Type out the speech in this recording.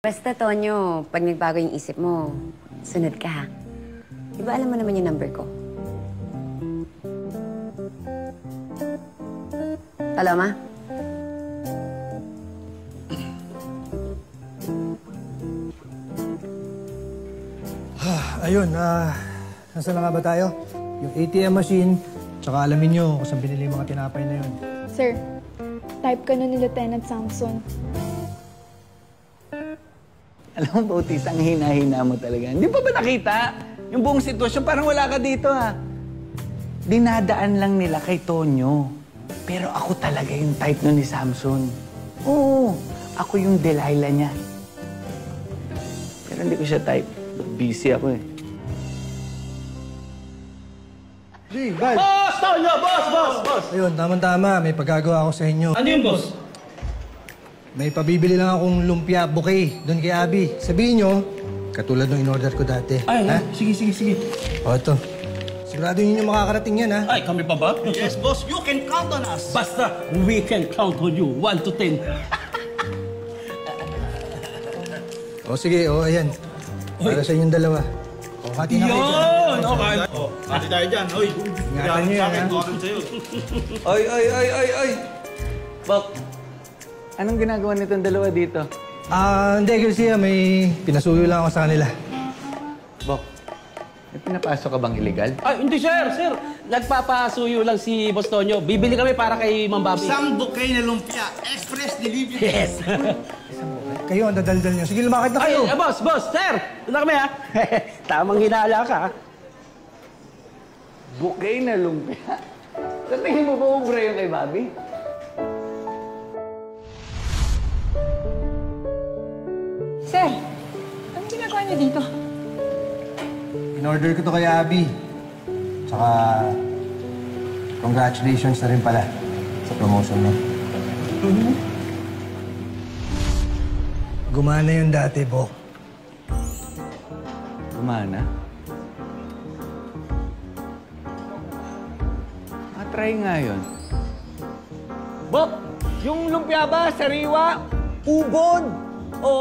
Basta, Tonyo, pag nagbago yung isip mo, sunod ka, ha? Di ba alam mo naman yung number ko? Paloma? Ayun, nasa na nga ba tayo? Yung ATM machine, tsaka alamin nyo kung saan binili yung mga tinapay na yun. Sir, type ka na ni Lieutenant Samson. Alam mo, Bautista, ang hina-hina mo talaga. Hindi pa ba nakita? Yung buong sitwasyon, parang wala ka dito, ha? Dinadaan lang nila kay Tonyo. Pero ako talaga yung type nun ni Samson. Oo, ako yung Delilah niya. Pero hindi ko siya type. Busy ako, eh. Hey, Val! Boss! Tonyo! Boss! Ayun, tama-tama. May pagkagawa ako sa inyo. Ano yun, boss? May pabibili lang akong lumpia bouquet doon kay Abby. Sabihin nyo, katulad ng in-order ko dati. Ay, ha? sige. O, ito. Sigurado nyo makakarating yan, ha? Ay, kami pa ba? Yes, boss. You can count on us. Basta, we can count on you. 1 to 10. O, sige. O, ayan. Para sa inyong dalawa. O, hati na kayo dyan. Yun! Okay. Hati tayo dyan. Oy, Ingatan nyo yan, ha? sa'yo. Oy! Bok, anong ginagawa nitong dalawa dito? Hindi, Garcia. May pinasuyo lang ako sa kanila. Bok, may pinapasok ka bang illegal? Ay, hindi, sir. Nagpapasuyo lang si Boss Tonyo. Bibili kami para kay Ma'am Bobby. Isang bouquet na lumpia. Express delivery. Yes. Kayo ang dadaldal nyo. Sige, lumakad na Ay, kayo. boss, sir. Doon na kami, ha? Tamang hinala ka, ha? Bouquet na lumpia? Sa tingin mo ba ubra yung kay Bobby? Sir, anong ginagawa niyo dito? In-order ko to kay Abby. Tsaka, congratulations na rin pala sa promotion mo. Gumana yun dati, Bo. Gumana? Try nga yun. Bok, yung lumpia ba, sariwa, ubod, o